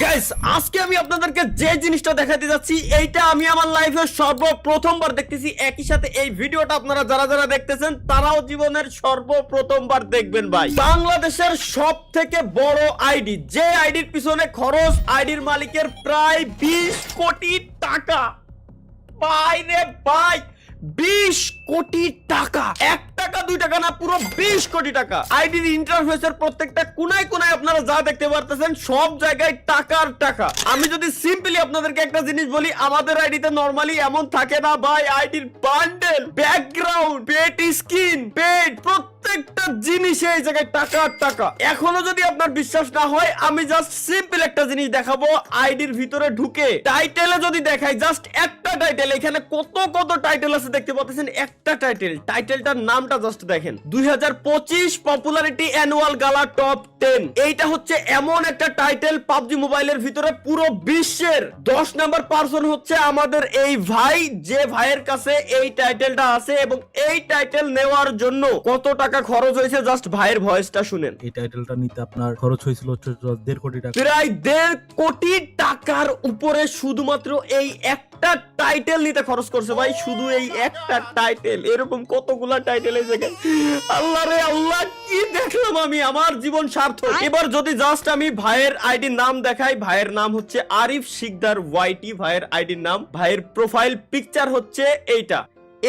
Guys আজকে আমি আপনাদেরকে যে জিনিসটা দেখাতে যাচ্ছি এইটা আমি আমার লাইফে সর্বপ্রথমবার দেখতেছি। একই সাথে এই ভিডিওটা আপনারা যারা যারা দেখতেছেন তারাও জীবনের সর্বপ্রথমবার দেখবেন। ভাই বাংলাদেশের সব থেকে বড় আইডি, যে আইডির পিছনে খরচ আইডির মালিকের প্রায় 20 কোটি টাকা। ভাই রে ভাই, 20 কোটি টাকা, 1 টাকা 2 টাকা না, পুরো 20 কোটি টাকা। আইডির ইন্টারফেসের প্রত্যেকটা কোনায় কোনায় আপনারা যা দেখতে পারতেছেন সব জায়গায় টাকার টাকা। আমি যদি সিম্পলি আপনাদেরকে একটা জিনিস বলি, আমাদের আইডিতে নরমালি এমন থাকে না ভাই। আইডির বান্ডেল, ব্যাকগ্রাউন্ড, পেট স্কিন, পেট, প্রত্যেকটা জিনিসে এই জায়গায় টাকার টাকা। এখনো যদি আপনার বিশ্বাস না হয়, আমি জাস্ট সিম্পল একটা জিনিস দেখাবো। আইডির ভিতরে ঢুকে টাইটেলে যদি দেখাই, জাস্ট একটা টাইটেল, এখানে কত কত টাইটেল আছে দেখতে পাচ্ছেন। একটা টাইটেলটার নামটা জাস্ট দেখেন, 2025 পপুলারিটি অ্যানুয়াল গালা টপ 10। এইটা হচ্ছে এমন একটা টাইটেল পাবজি মোবাইলের ভিতরে পুরো বিশ্বের 10 নাম্বার পারসন হচ্ছে আমাদের এই ভাই, যে ভাইয়ের কাছে এই টাইটেলটা আছে। এবং এই টাইটেল নেওয়ার জন্য কত টাকা খরচ হয়েছে জাস্ট ভাইয়ের ভয়েসটা শুনেন। এই টাইটেলটা নিতে আপনার খরচ হয়েছিল 1.5 কোটি টাকা, প্রায় 1.5 কোটি টাকার উপরে শুধুমাত্র এই একটা টাইটেল নিতে খরচ করছে ভাই। শুধু এই একটা টাইটেল, এরকম কতগুলা টাইটেল এই জায়গায়। আল্লাহ রে আল্লাহ, কি দেখলাম আমি, আমার জীবন সার্থক। এবার যদি জাস্ট আমি ভাইয়ের আইডির নাম দেখাই, ভাইয়ের নাম হচ্ছে আরিফ শিকদার ওয়াইটি। ভাইয়ের আইডির নাম, ভাইয়ের প্রোফাইল পিকচার হচ্ছে এইটা।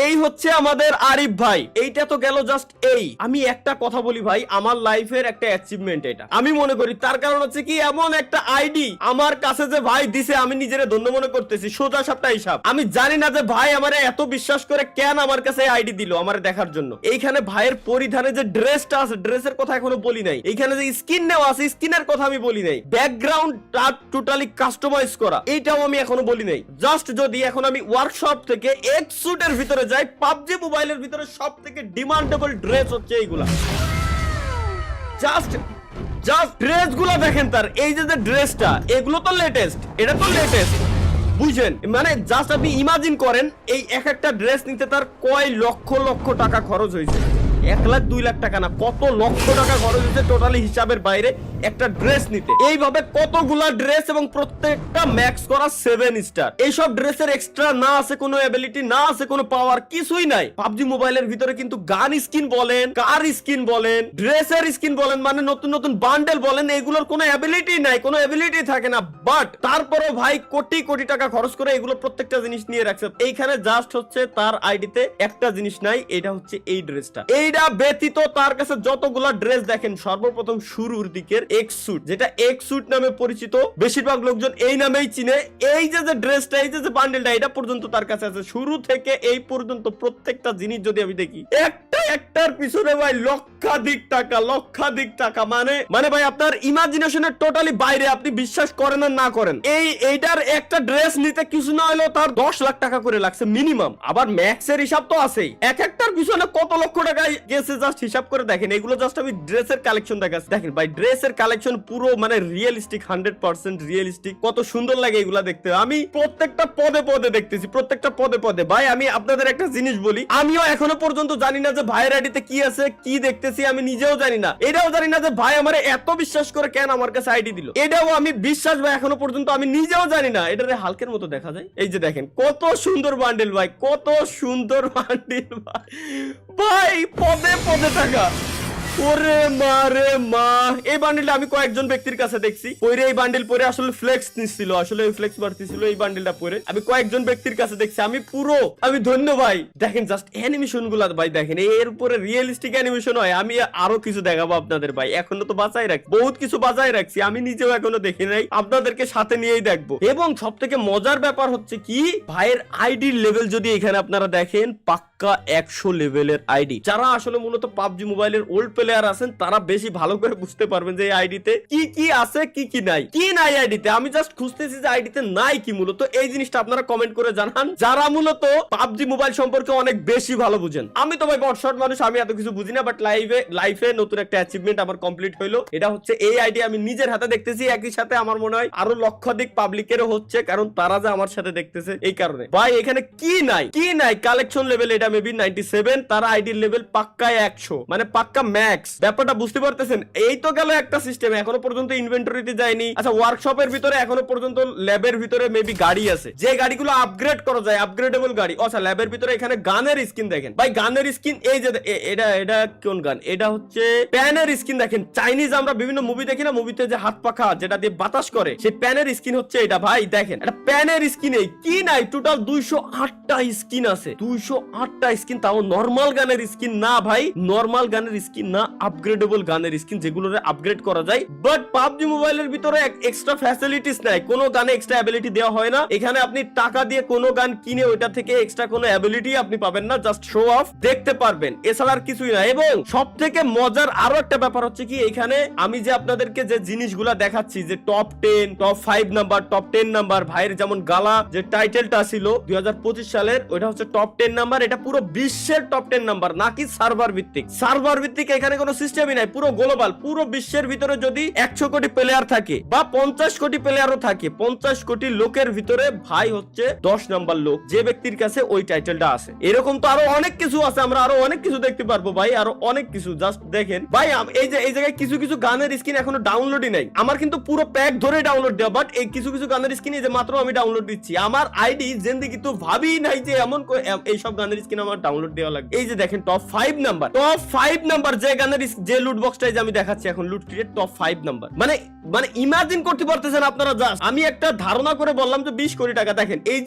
এই হচ্ছে আমাদের আরিফ ভাই। এইটা তো গেল জাস্ট এই। আমি একটা কথা বলি ভাই, আমার লাইফের একটা অ্যাচিভমেন্ট এটা আমি মনে করি। তার কারণ হচ্ছে কি, এমন একটা আইডি আমার কাছে যে ভাই দিছে, আমি নিজের ধন্য মনে করতেছি। সোজা সাপটা হিসাব, আমি জানি না যে ভাই আমারে এত বিশ্বাস করে কেন আমার কাছে আইডি দিল আমার দেখার জন্য। এইখানে ভাইয়ের পরিধানে যে ড্রেসটা আছে, ড্রেসের কথা এখনো বলি নাই। এইখানে যে স্কিন নেওয়া আছে, স্কিনের কথা আমি বলি নাই। ব্যাকগ্রাউন্ড টোটালি কাস্টমাইজ করা, এইটাও আমি এখনো বলি নাই। জাস্ট যদি এখন আমি ওয়ার্কশপ থেকে এক্সুটের ভিতরে যাই, পাবজি মোবাইলের ভিতরে সব থেকে ডিমান্ডেবল ড্রেস হচ্ছে এইগুলা। জাস্ট ড্রেসগুলো দেখেন। তার এই যে ড্রেসটা, এগুলো তো লেটেস্ট, এটা তো লেটেস্ট, বুঝছেন? মানে জাস্ট আপনি ইমাজিন করেন, এই এক একটা ড্রেস নিতে তার কয় লক্ষ লক্ষ টাকা খরচ হয়েছে। 1 লাখ 2 লাখ টাকা না, কত লক্ষ টাকা খরচ হয়েছে টোটালি হিসাবের বাইরে একটা ড্রেস নিতে। এইভাবে কতগুলা ড্রেস, এবং প্রত্যেকটা ম্যাক্স করা 7 স্টার। এইসব ড্রেসের এক্সট্রা না আছে কোনো এবিলিটি, না আছে কোনো পাওয়ার, কিছুই নাই। পাবজি মোবাইলের ভিতরে কিন্তু গান স্কিন বলেন, কার স্কিন বলেন, ড্রেসের স্কিন বলেন, মানে নতুন নতুন বান্ডেল বলেন, এগুলোর কোনো এবিলিটি নাই, কোনো এবিলিটি থাকে না। বাট তারপরেও ভাই কোটি কোটি টাকা খরচ করে এগুলো প্রত্যেকটা জিনিস নিয়ে রাখছে। এইখানে জাস্ট হচ্ছে তার আইডিতে একটা জিনিস নাই, এটা হচ্ছে এই ড্রেসটা। এইটা ব্যতীত তার কাছে যতগুলা ড্রেস দেখেন, সর্বপ্রথম শুরুর দিকের এক্সুট, যেটা এক্সুট নামে পরিচিত, বেশিরভাগ লোকজন এই নামেই চিনে। এই যে ড্রেসটা, এই যে বান্ডেলটা, এটা পর্যন্ত তার কাছে আছে। শুরু থেকে এই পর্যন্ত প্রত্যেকটা জিনিস যদি আমি দেখি, একটার পিছনে ভাই লক্ষাধিক টাকা, মানে ভাই আপনার ইমাজিনেশনের টোটালি বাইরে। আপনি বিশ্বাস করেন আর না করেন, এইটার একটা ড্রেস নিতে কিছু না হলেও তার 10 লাখ টাকা করে লাগছে মিনিমাম। আবার ম্যাক্সের হিসাব তো আছেই, একটার পিছনে কত লক্ষ টাকা গেছে জাস্ট হিসাব করে দেখেন। এগুলো জাস্ট আমি ড্রেসের কালেকশন দেখাচ্ছি। দেখেন ভাই, ড্রেসের কালেকশন পুরো মানে রিয়েলিস্টিক, 100% রিয়েলিস্টিক। কত সুন্দর লাগে এগুলা দেখতে। আমি প্রত্যেকটা পদে পদে দেখতেছি, প্রত্যেকটা পদে পদে। ভাই আমি আপনাদের একটা জিনিস বলি, আমিও এখনো পর্যন্ত জানি না যে ভাইয়ের আইডিতে কি আছে, কি দেখতেছি আমি নিজেও জানি না। এটাও জানি না যে ভাই আমারে এত বিশ্বাস করে কেন আমার কাছে আইডি দিল। এটাও আমি বিশ্বাস ভাই এখনো পর্যন্ত আমি নিজেও জানি না। এটারে হালকের মতো দেখা যায়। এই যে দেখেন কত সুন্দর বান্ডেল ভাই, কত সুন্দর বান্ডেল ভাই, পদে পদে টাকা। ওরে মা রে মা, এই বান্ডেলটা আমি কয়েকজন ব্যক্তির কাছে দেখছি পরে। এই বান্ডেল পরে আসলে ফ্লেক্স নিছিল, আসলে ফ্লেক্স মারতেছিল এই বান্ডেলটা পরে। আমি কয়েকজন ব্যক্তির কাছে দেখছি, আমি ধন্য ভাই। দেখেন জাস্ট অ্যানিমেশন গুলা ভাই, দেখেন এর উপরে রিয়েলিস্টিক অ্যানিমেশন হয়। আমি আরো কিছু দেখাবো আপনাদের ভাই, এখনো তো বাঁচাই রাখছি, বহুত কিছু বাঁচাই রাখছি, আমি নিজেও এখনো দেখি নাই, আপনাদেরকে সাথে নিয়েই দেখবো। এবং সব থেকে মজার ব্যাপার হচ্ছে কি, ভাইয়ের আইডির লেভেল যদি এখানে আপনারা দেখেন, পাক্কা 100 লেভেলের আইডি। যারা আসলে মূলত পাবজি মোবাইলের ওল্ড প্লেয়ার আছেন, তারা বেশি ভালো করে বুঝতে পারবেন যে এই আইডিতে কি কি আছে, কি নাই আইডিতে। আমি জাস্ট খুঁজতেছি যে আইডিতে নাই কি মূলত, এই জিনিসটা আপনারা কমেন্ট করে জানান, যারা মূলত পাবজি মোবাইল সম্পর্কে অনেক বেশি ভালো বুঝেন। আমি তো ভাই বটশট মানুষ, আমি এত কিছু বুঝি না। বাট লাইফে নতুন একটা অ্যাচিভমেন্ট আমার কমপ্লিট হইলো। এটা হচ্ছে এই আইডি আমি নিজের হাতে দেখতেছি। একই সাথে আমার মনে হয় আরো লক্ষাধিক পাবলিকেরও হচ্ছে, কারণ তারা যে আমার সাথে দেখতেছে এই কারণে। ভাই এখানে কি নাই কালেকশন লেভেল, এটা মেবি 97, তারা আইডির লেভেল পাক্কা 100, মানে পাক্কা ম্যাক্স। ম্যাক্স। ব্যাপারটা বুঝতে পারতেছেন? এই তো গেল একটা সিস্টেম, এখনো পর্যন্ত ইনভেন্টরিতে যায়নি। আচ্ছা, ওয়ার্কশপের ভিতরে এখনো পর্যন্ত, ল্যাবের ভিতরে মেবি গাড়ি আছে, যে গাড়িগুলো আপগ্রেড করা যায়, আপগ্রেডেবল গাড়ি। আচ্ছা, ল্যাবের ভিতরে এখানে গানের স্কিন দেখেন ভাই, গানের স্কিন। এই যে এটা কোন গান? এটা হচ্ছে প্যানের স্কিন। দেখেন চাইনিজ আমরা বিভিন্ন মুভি দেখি না, মুভিতে যে হাত পাখা যেটা দিয়ে বাতাস করে, সেই প্যানের স্কিন হচ্ছে এটা ভাই। দেখেন এটা প্যানের স্কিন। এই কি নাই, টোটাল 208টা স্কিন আছে, 208টা স্কিন, তাও নরমাল গানের স্কিন না ভাই, নরমাল গানের স্কিন না, আপগ্রেডেবল গানের স্কিন, যেগুলো আপগ্রেড করা যায়। বাট পাবজি মোবাইলের ভিতরে এক্সট্রা ফ্যাসিলিটিস নাই, কোনো গানে এক্সট্রা অ্যাবিলিটি দেওয়া হয় না। এখানে আপনি টাকা দিয়ে কোনো গান কিনে ওইটা থেকে এক্সট্রা কোনো অ্যাবিলিটি আপনি পাবেন না, জাস্ট শো অফ দেখতে পারবেন, এছাড়া আর কিছুই না। এবং সব থেকে মজার আরো একটা ব্যাপার হচ্ছে কি, এখানে আমি যে আপনাদেরকে যে জিনিসগুলা দেখাচ্ছি, যে top 10, top 5 number, top 10 number, ভাইয়ের যেমন গালা যে টাইটেলটা ছিল 2025 সালের, ওইটা হচ্ছে টপ 10 নাম্বার। এটা পুরো বিশ্বের টপ 10 নাম্বার, নাকি সার্ভার ভিত্তিক। সার্ভার ভিত্তিক এখানে কোনো সিস্টেমই নাই, পুরো গ্লোবাল। পুরো বিশ্বের ভিতরে যদি 100 কোটি প্লেয়ার থাকে বা 50 কোটি প্লেয়ারও থাকে, 50 কোটি লোকের ভিতরে ভাই হচ্ছে 10 নাম্বার লোক, যে ব্যক্তির কাছে ওই টাইটেলটা আছে। এরকম তো আরো অনেক কিছু আছে, আমরা আরো অনেক কিছু দেখতে পারবো ভাই, আরো অনেক কিছু। জাস্ট দেখেন ভাই, এই জায়গায় কিছু কিছু গানের স্কিন এখনো ডাউনলোডই নাই। আমার কিন্তু পুরো প্যাক ধরে ডাউনলোড দেওয়া, বাট এই কিছু কিছু গানের স্কিন এই যে মাত্র আমি ডাউনলোড দিচ্ছি। আমার আইডি জিন্দেগি তো ভাবি নাই যে এমন এই সব গানের স্কিন আমার ডাউনলোড দেওয়া লাগবে। এই যে দেখেন টপ 5 নাম্বার, টপ 5 নাম্বার যে গানের যে লুট বক্সটাই যে আমি দেখাচ্ছি এখন, লুট ক্রিয়েট টপ 5 নাম্বার। মানে ইমাজিন করতে পারতেছেন আপনারা? জাস্ট আমি একটা ধারণা করে বললাম যে 20 কোটি টাকা। দেখেন এই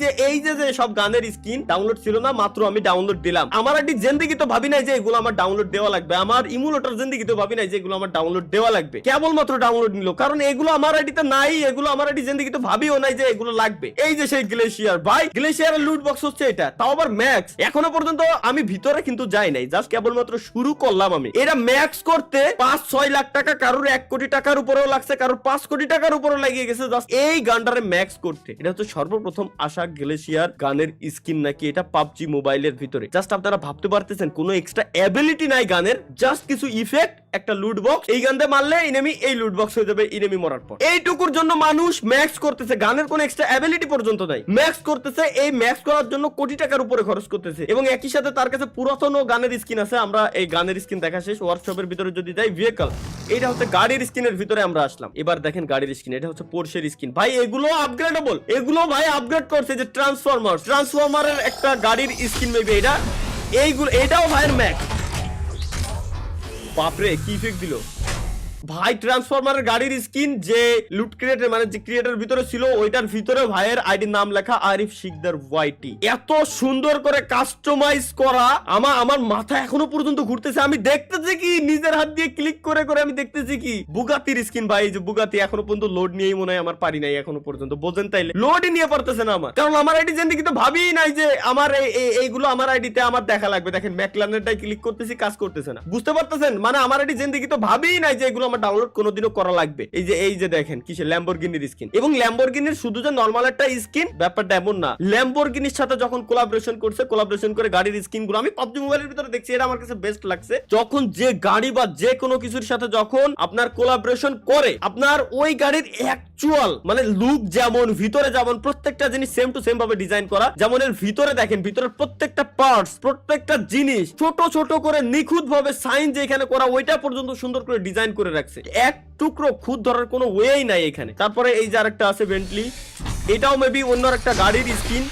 যে সব গানের স্কিন ডাউনলোড ছিল না, মাত্র আমি ডাউনলোড দিলাম। আমার আইডি জিন্দেগি তো ভাবি নাই যে এগুলো আমার ডাউনলোড দেওয়া লাগবে, আমার ইমুলেটর জিন্দেগি তো ভাবি নাই যে এগুলো আমার ডাউনলোড দেওয়া লাগবে। কেবলমাত্র ডাউনলোড নিল, কারণ এগুলো আমার আইডিতে নাই, এগুলো আমার আইডি জিন্দেগি তো ভাবিও নাই যে এগুলো লাগবে। এই যে সেই গ্লেশিয়ার ভাই, গ্লেশিয়ারের লুট বক্স হচ্ছে এটা, তাও আবার ম্যাক্স। এখনো পর্যন্ত আমি ভিতরে কিন্তু যাই নাই, জাস্ট কেবলমাত্র শুরু করলাম আমি। এটা ম্যাক্স করতে 5-6 লাখ টাকা, কারোর 1 কোটি টাকার উপরেও লাগছে, কারোর 5 কোটি টাকার উপরেও লাগিয়ে গেছে জাস্ট এই গানটারে ম্যাক্স করতে। এটা হচ্ছে সর্বপ্রথম আসা গ্লেশিয়ার গানের স্কিন নাকি এটা পাবজি মোবাইলের ভিতরে। জাস্ট আপনারা ভাবতে পারতেছেন, কোনো এক্সট্রা অ্যাবিলিটি নাই গানের, জাস্ট কিছু ইফেক্ট, একটা লুট বক্স। এই গানটা মারলে এনিমি এই লুট বক্স হয়ে যাবে এনিমি মরার পর। এইটুকুর জন্য মানুষ ম্যাক্স করতেছে, গানের কোনো এক্সট্রা অ্যাবিলিটি পর্যন্ত নাই, ম্যাক্স করতেছে। এই ম্যাক্স করার জন্য কোটি টাকার উপরে খরচ করতেছে, এবং একই সাথে তার কাছে পুরাতন গানের স্কিন আছে। আমরা এই গানের স্কিন দেখা শেষ, ওয়ার্কশপের ভিতরে যদি যাই, ভেহিকল, এটা হচ্ছে গাড়ির স্কিনের ভিতরে আমরা আসলাম। এবার দেখেন গাড়ির স্কিন, এটা হচ্ছে পোরশের স্কিন ভাই। এগুলো আপগ্রেডেবল, এগুলো ভাই আপগ্রেড করছে। যে ট্রান্সফরমারের একটা গাড়ির স্কিন মেবি এটা, এইগুলো, এটাও ভাইয়ের ম্যাক্স। বাপরে কি ইফেক্ট দিল ভাই। ট্রান্সফরমারের গাড়ির স্কিন যে লুট ক্রিয়েটের, মানে যে ক্রিয়েটের ভিতরে ছিল, ওইটার ভিতরে ভাইয়ের আইডির নাম লেখা আরিফ শিকদার ওয়াইটি। এত সুন্দর করে কাস্টমাইজ করা, আমার মাথা এখনো পর্যন্ত ঘুরতেছে। আমি দেখতেছি কি, নিজের হাত দিয়ে ক্লিক করে করে আমি দেখতেছি কি, বুগাতির স্কিন ভাই। এই যে বুগাতি, এখনো পর্যন্ত লোড নিয়েই মনে হয় আমার পারি নাই এখনো পর্যন্ত, বোঝেন তাইলে? লোডই নিয়ে পারতেছে না আমার, কারণ আমার আইডি জিন্দেগি তো ভাবি নাই যে আমার এইগুলো আমার আইডিতে আমার দেখা লাগবে। দেখেন ম্যাকলারেনটাই ক্লিক করতেছি, কাজ করতেছে না, বুঝতে পারতেছেন? মানে আমার আইডি জিন্দেগি তো ভাবি নাই যে এগুলো আমার ডাউনলোড কোনোদিনও করা লাগবে। এই যে দেখেন কিসে ল্যাম্বরগিনির স্কিন, এবং ল্যাম্বরগিনির শুধু যে নরমাল একটা স্কিন, ব্যাপারটা এমন না। ল্যাম্বরগিনির সাথে যখন কোলাবোরেশন করছে, কোলাবোরেশন করে গাড়ির স্কিন গুলো আমি পাবজি মোবাইলের ভিতরে দেখছি, এটা আমার কাছে বেস্ট লাগছে। যখন যে গাড়ি বা যে কোনো কিছুর সাথে যখন আপনার কোলাবোরেশন করে, আপনার ওই গাড়ির অ্যাকচুয়াল মানে লুক যেমন, ভিতরে যেমন, প্রত্যেকটা জিনিস সেম টু সেম ভাবে ডিজাইন করা। যেমন এর ভিতরে দেখেন, ভিতরের প্রত্যেকটা পার্টস, প্রত্যেকটা জিনিস ছোট ছোট করে নিখুঁত ভাবে সাইন যেখানে করা, ওইটা পর্যন্ত সুন্দর করে ডিজাইন করে রাখছে। এক টুকরো খুদ ধরার কোনো ওয়েই নাই এখানে। তারপরে এই যে আরেকটা আছে বেন্টলি, এটাও মেবি অন্য একটা গাড়ির স্কিন।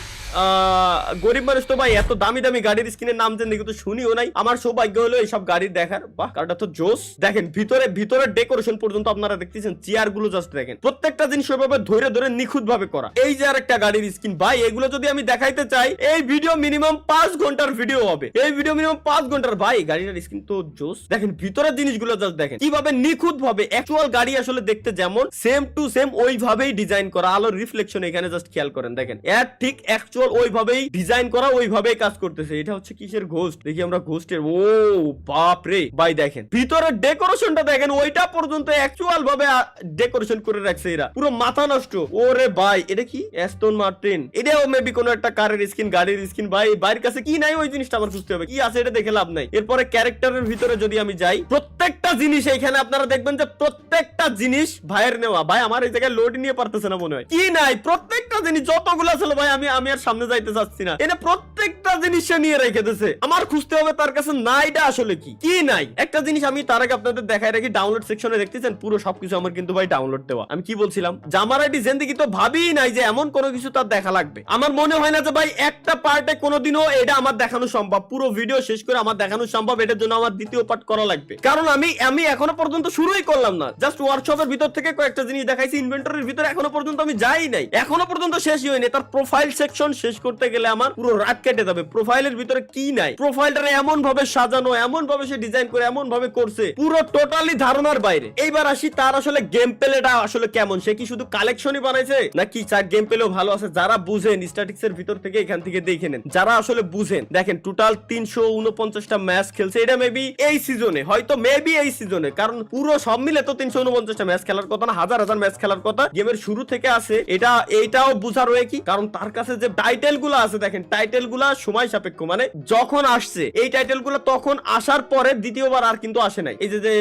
গরিব মানুষ তো ভাই এত দামি দামি গাড়ির স্কিনের নাম জেনে কিন্তু শুনিও নাই। আমার সৌভাগ্য হলো এইসব গাড়ির দেখার। বাহ, গাড়িটা তো জোস। দেখেন ভিতরে ডেকোরেশন পর্যন্ত আপনারা দেখতেছেন, চেয়ার গুলো জাস্ট দেখেন, প্রত্যেকটা জিনিস ওইভাবে ধরে ধরে নিখুঁত ভাবে করা। এই যে আরেকটা গাড়ির স্কিন ভাই, এগুলো যদি আমি দেখাইতে চাই, এই ভিডিও মিনিমাম 5 ঘন্টার ভিডিও হবে। এই ভিডিও মিনিমাম 5 ঘন্টার ভাই। গাড়িটার স্কিন তো জোস। দেখেন ভিতরের জিনিসগুলো জাস্ট দেখেন, কিভাবে নিখুঁত ভাবে অ্যাকচুয়াল গাড়ি আসলে দেখতে যেমন সেম টু সেম ওইভাবেই ডিজাইন করা। আলোর রিফ্লেকশন এখানে জাস্ট খেয়াল করেন, দেখেন এর ঠিক অ্যাকচুয়াল ওইভাবেই ডিজাইন করা, ওইভাবেই কাজ করতেছে। এটা হচ্ছে কিসের ঘোস্ট, দেখি আমরা ঘোস্টের। ও বাপ রে ভাই, দেখেন ভিতরের ডেকোরেশনটা দেখেন, ওইটা পর্যন্ত অ্যাকচুয়াল ভাবে ডেকোরেশন করে রাখছে এরা, পুরো মাথা নষ্ট। ওরে ভাই, এটা কি অ্যাস্টন মার্টিন? এটাও মেবি কোনো একটা কারের স্কিন, গাড়ির স্কিন ভাই। বাইরের কাছে কি নাই ওই জিনিসটা আমার খুঁজতে হবে, কি আছে এটা দেখে লাভ নাই। এরপরে ক্যারেক্টারের ভিতরে যদি আমি যাই, প্রত্যেকটা জিনিস এইখানে আপনারা দেখবেন যে প্রত্যেকটা জিনিস ভাইয়ের নেওয়া। ভাই আমার এই জায়গায় লোড নিয়ে পারতেছে না মনে হয়, কি নাই, প্রত্যেকটা জিনিস যতগুলো ছিল ভাই, আমি আর সামনে সামনে যাইতে চাচ্ছি না। এনে প্রত্যেকটা জিনিস সে নিয়ে রেখে দিয়েছে। আমার খুঁজতে হবে তার কাছে নাইটা আসলে কি নাই। একটা জিনিস আমি তার আগে আপনাদের দেখাই রাখি, ডাউনলোড সেকশনে দেখতেছেন পুরো সবকিছু আমার কিন্তু ভাই ডাউনলোড দেওয়া। আমি কি বলছিলাম, জামার আইডি জিন্দেগি তো ভাবিই নাই যে এমন কোনো কিছু তার দেখা লাগবে। আমার মনে হয় না যে ভাই একটা পার্টে কোনোদিনও এটা আমার দেখানো সম্ভব, পুরো ভিডিও শেষ করে আমার দেখানো সম্ভব। এটার জন্য আমার দ্বিতীয় পার্ট করা লাগবে, কারণ আমি এখনো পর্যন্ত শুরুই করলাম না। জাস্ট ওয়ার্কশপের ভিতর থেকে কয়েকটা জিনিস দেখাইছি, ইনভেন্টরির ভিতরে এখনো পর্যন্ত আমি যাই নাই, এখনো পর্যন্ত শেষই হয়নি। তার প্রোফাইল সেকশন শেষ করতে গেলে আমার পুরো রাত কেটে যাবে। প্রোফাইলের ভিতরে কি নাই, প্রোফাইলটা এমন ভাবে সাজানো, এমন ভাবে সে ডিজাইন করে, এমন ভাবে করছে, পুরো টোটালি ধারণার বাইরে। এইবার আসি তার আসলে গেম প্লেটা আসলে কেমন, সে কি শুধু কালেকশনই বানাইছে নাকি তার গেম প্লেও ভালো আছে। যারা বুঝেন স্ট্যাটিক্স এর ভিতর থেকে এখান থেকে দেখে নেন, যারা আসলে বুঝেন দেখেন টোটাল 349টা ম্যাচ খেলছে। এটা মেবি এই সিজনে, হয়তো মেবি এই সিজনে, কারণ পুরো সব মিলে তো 349টা ম্যাচ খেলার কথা না, হাজার হাজার ম্যাচ খেলার কথা। গেমের শুরু থেকে আছে, এইটাও বুঝার হয়ে কি, কারণ তার কাছে যে টাইটেল গুলা আছে দেখেন, টাইটেল গুলা সময় সাপেক্ষ, মানে যখন আসছে এই টাইটেল গুলা তখন আসার পরে দ্বিতীয়বার আর কিন্তু আসে নাই। এই যে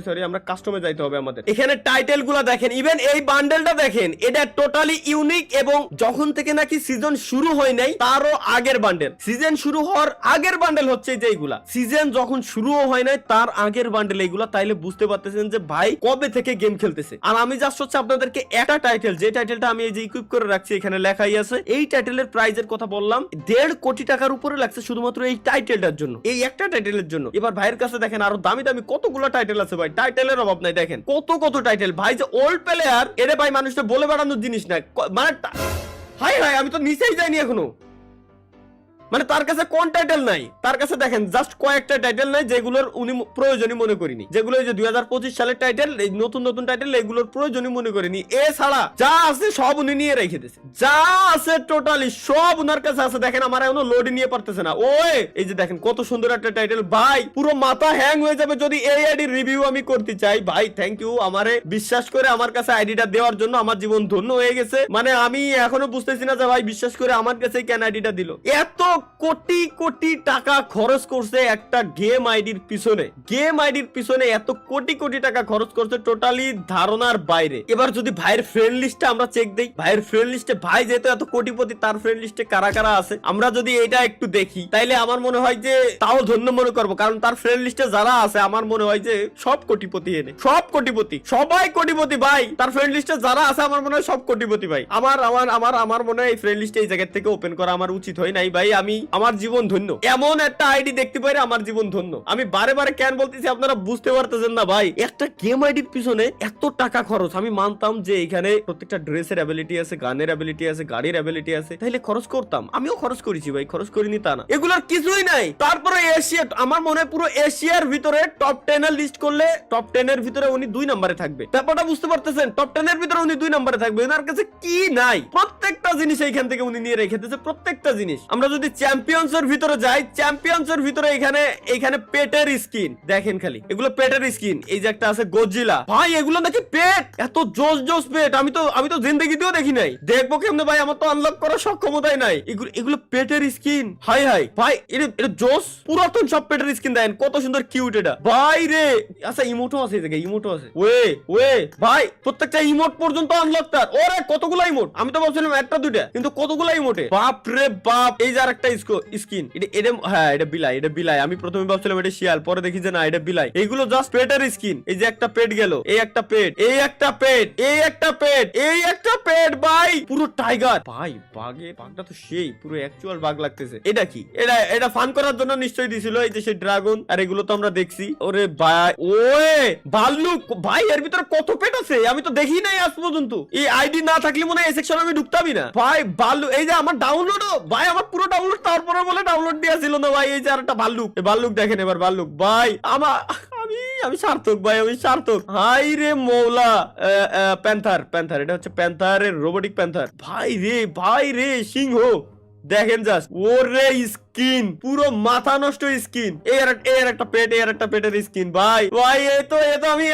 সরি আমরা কাস্টমে যাইতে হবে আমাদের। এখানে টাইটেল গুলা দেখেন, ইভেন এই বান্ডেলটা দেখেন, এটা টোটালি ইউনিক। এবং যখন থেকে নাকি সিজন শুরু হয় নাই তারও আগের বান্ডেল, সিজন শুরু হওয়ার আগের বান্ডেল হচ্ছে যে এইগুলা, সিজন যখন শুরুও হয় নাই তার আগের বান্ডেল এইগুলা। তাইলে বুঝতে পারতেছেন যে ভাই কবে থেকে গেম খেলতেছে। আর আমি জাস্ট হচ্ছে আপনাদেরকে একটা টাইটেল, যে টাইটেলটা আমি এই যে ইকুইপ করে রাখছি এখানে লেখাই আছে, এই টাইটেলের প্রাইজের কথা বললাম, 1.5 কোটি টাকার উপরে লাগছে শুধুমাত্র এই টাইটেলটার জন্য, এই একটা টাইটেলের জন্য। এবার ভাইয়ের কাছে দেখেন আরো দামি দামি কতগুলো টাইটেল আছে ভাই, টাইটেলের অভাব নাই। দেখেন কত টাইটেল ভাই, যে ওল্ড প্লেয়ার এরে ভাই মানুষটা বলে বেড়ানোর জিনিস না, মানে হাই আমি তো নিচেই যাইনি এখনো। মানে তার কাছে কোন টাইটেল নাই, তার কাছে দেখেন জাস্ট কয়েকটা টাইটেল নাই যেগুলোর উনি প্রয়োজনই মনে করিনি, যেগুলো এই যে 2025 সালের টাইটেল, এই নতুন টাইটেল, এগুলোর প্রয়োজনই মনে করিনি। এছাড়া যা আছে সব উনি নিয়ে রেখে দিয়েছে, যা আছে টোটালি সব উনার কাছে আছে। দেখেন আমার এখনো লোডই নিয়ে পারতেছে না। ওই এই যে দেখেন কত সুন্দর একটা টাইটেল ভাই, পুরো মাথা হ্যাং হয়ে যাবে যদি এই আইডির রিভিউ আমি করতে চাই। ভাই থ্যাংক ইউ আমারে বিশ্বাস করে আমার কাছে আইডিটা দেওয়ার জন্য, আমার জীবন ধন্য হয়ে গেছে। মানে আমি এখনো বুঝতেছি না যে ভাই বিশ্বাস করে আমার কাছে কেন আইডিটা দিল। এত কোটি টাকা খরচ করছে একটা গেম আইডির পিছনে, এত কোটি টাকা খরচ করছে, টোটালি ধারণার বাইরে। এবার যদি ভাইয়ের ফ্রেন্ড লিস্টে আমরা চেক দেই, ভাইয়ের ফ্রেন্ড লিস্টে ভাই যেহেতু এত কোটিপতি, তার ফ্রেন্ড লিস্টে কারা কারা আছে আমরা যদি এটা একটু দেখি, তাইলে আমার মনে হয় যে তাও ধন্য মনে করবো, কারণ তার ফ্রেন্ড লিস্টে যারা আছে আমার মনে হয় যে সব কোটিপতি, এনে সব কোটিপতি, সবাই কোটিপতি ভাই। তার ফ্রেন্ড লিস্টে যারা আছে আমার মনে হয় সব কোটিপতি ভাই। আমার মনে হয় এই ফ্রেন্ড লিস্টে এই জায়গা থেকে ওপেন করা আমার উচিত হয় নাই ভাই। আমার জীবন ধন্য, এমন একটা আইডি দেখতে পারে আমার জীবন ধন্য। আমি বারে কেন বলতেছি আপনারা বুঝতে পারতেছেন না ভাই, একটা গেম আইডির পিছনে এত টাকা খরচ। আমি মানতাম যে এখানে প্রত্যেকটা ড্রেসের অ্যাবিলিটি আছে, গানের অ্যাবিলিটি আছে, গাড়ির অ্যাবিলিটি আছে, তাইলে খরচ করতাম, আমিও খরচ করেছি ভাই, খরচ করিনি তা না, এগুলোর কিছুই নাই। তারপরে এশিয়া, আমার মনে হয় পুরো এশিয়ার ভিতরে টপ 10 এর লিস্ট করলে টপ 10 এর ভিতরে উনি 2 নম্বরে থাকবে। ব্যাপারটা বুঝতে পারতেছেন, টপ 10 এর ভিতরে উনি 2 নম্বরে থাকবে। ওনার কাছে কি নাই, প্রত্যেকটা জিনিস এইখান থেকে উনি নিয়ে রেখে দিয়েছে, প্রত্যেকটা জিনিস। আমরা যদি চ্যাম্পিয়ন্স এর ভিতরে যাই, চ্যাম্পিয়ন্স এর ভিতরে এখানে পেটের স্কিন দেখেন, খালি এগুলো পেটের স্কিন। এই যে একটা আছে গজিলা ভাই, এগুলো নাকি পেট, এত জোস পেট, আমি তো জিন্দেগিতেও দেখি নাই। দেখবো কেমনে ভাই, আমার তো আনলক করার সক্ষমতাই নাই। এগুলো পেটের স্কিন, হাই ভাই, এটা জোস, পুরাতন সব পেটের স্কিন। দেখেন কত সুন্দর কিউট এটা ভাই রে। আচ্ছা ইমোটও আছে, এই জায়গায় ইমোটও আছে। ওয়ে ভাই, প্রত্যেকটা ইমোট পর্যন্ত আনলক তার। ওরে কতগুলা ইমোট, আমি তো ভাবছিলাম একটা দুইটা, কিন্তু কতগুলা ইমোটে, বাপ রে বাপ। এই যে আরেকটা স্কিন, এটা বিলাই। আমি প্রথমে ভাবছিলাম এটা শিয়াল, পরে দেখি যে না এটা বিলাই। এইগুলো জাস্ট পেটের স্কিন। এই যে একটা পেট গেল, এই একটা পেট, এই একটা পেট ভাই, পুরো টাইগার ভাই। বাঘটা তো সেই পুরো অ্যাকচুয়াল বাঘ লাগতেছে। এটা কি, এটা ফান করার জন্য নিশ্চয়ই দিছিল। এই যে সেই ড্রাগন, আর এগুলো তো আমরা দেখছি। ওরে ভাই, ভাল্লুক ভাই, এর ভিতরে কত পেট আছে আমি তো দেখি নাই আজ পর্যন্ত। এই আইডি না থাকলে মনে হয় এই সেকশন আমি ঢুকতামই না ভাই। ভাল্লুক, এই যে আমার ডাউনলোডও ভাই, আমার পুরো ডাউনলোড, তারপরে বলে ডাউনলোড দিয়েছিল না ভাই। এই যে আরেকটা ভাল্লুক দেখেন, এবার ভাল্লুক ভাই, আমি সার্থক ভাই, আমি সার্থক। হাই রে মৌলা, প্যান্থার, এটা হচ্ছে প্যান্থারের রোবোটিক প্যান্থার ভাই রে, সিংহ দেখেন জাস্ট। ওরে স্কিন, পুরো মাথা নষ্ট স্কিন। এই আর একটা পেট, এই আর একটা পেটের স্কিন। ভাই ভাই এ তো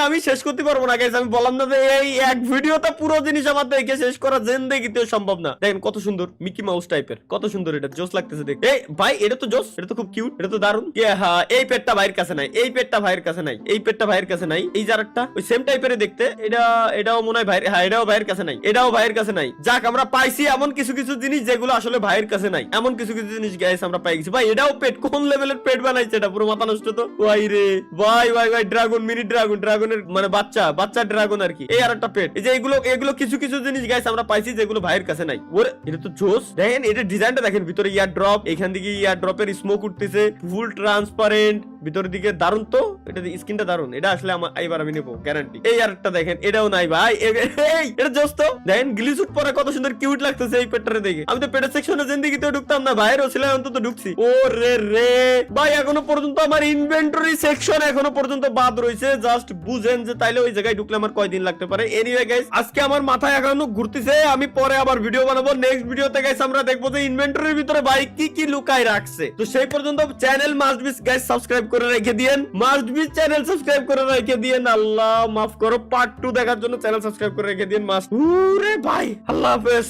আমি শেষ করতে পারবো না গাইস। আমি বললাম না যে এই এক ভিডিওতে পুরো জিনিস আমার দেখে শেষ করা জিন্দেগিতেও সম্ভব না। দেখেন কত সুন্দর মিকি মাউস টাইপের, কত সুন্দর, এটা জোস লাগতেছে দেখতে। এই ভাই এটা তো জোস, এটা তো খুব কিউট, এটা তো দারুণ। হ্যাঁ এই পেটটা ভাইয়ের কাছে নাই, এই পেটটা ভাইয়ের কাছে নাই, এই পেটটা ভাইয়ের কাছে নাই। এই যারটা ওই সেম টাইপের দেখতে, এটাও মনে হয় ভাইয়ের, হ্যাঁ এটাও ভাইয়ের কাছে নাই, এটাও ভাইয়ের কাছে নাই। যাক আমরা পাইছি এমন কিছু কিছু জিনিস যেগুলো আসলে ভাইয়ের কাছে নাই, এমন কিছু কিছু জিনিস গাইস আমরা পাই গেছি। ভাই এটাও পেট, কোন লেভেলের পেট বানাইছে এটা, পুরো মাথা নষ্ট তো। ভাই রে ভাই ভাই ভাই ড্রাগন, মিনি ড্রাগন, ড্রাগনের মানে বাচ্চা ড্রাগন আর কি। এই আর একটা পেট। এই যে এগুলো কিছু কিছু জিনিস গাইস আমরা পাইছি যেগুলো ভাইয়ের কাছে নাই। ওরে এটা তো জোস। দেখেন এটা ডিজাইনটা দেখেন, ভিতরে ইয়ার ড্রপ, এখান থেকে ইয়ার ড্রপের স্মোক উঠতেছে, ফুল ট্রান্সপারেন্ট, ভিতরের দিকে দারুণ তো। এটা স্কিনটা দারুণ, এটা আসলে এবার আমি নেবো গ্যারান্টি। এই আরেকটা দেখেন, এটাও নাই ভাই। এটা জোস তো। দেখেন গ্লিচুট পরে কত সুন্দর কিউট লাগতেছে এই পেটটারে দেখে। আমি তো পেটের সেকশনে জিন্দেগিতে ঢুকতাম না, ভাইয়ের ছিল অন্তত ঢুকছি। ও রে ভাই এখনো পর্যন্ত আমার ইনভেন্টরি সেকশন এখনো পর্যন্ত বাদ রয়েছে। জাস্ট বুঝেন যে তাইলে ওই জায়গায় ঢুকলে আমার কয়দিন লাগতে পারে। এনিওয়ে গাইস আজকে আমার মাথায় এখনো ঘুরতেছে, আমি পরে আবার ভিডিও বানাবো। নেক্সট ভিডিওতে গাইস আমরা দেখবো যে ইনভেন্টরির ভিতরে ভাই কি কি লুকায় রাখছে। তো সেই পর্যন্ত channel must be guys subscribe করে রেখে দিয়েন, মাস্ট বি চ্যানেল সাবস্ক্রাইব করে রেখে দিয়েন। আল্লাহ মাফ করো, পার্ট 2 দেখার জন্য চ্যানেল সাবস্ক্রাইব করে রেখে দিয়েন মাস্ট। ওরে ভাই আল্লাহ হাফেজ।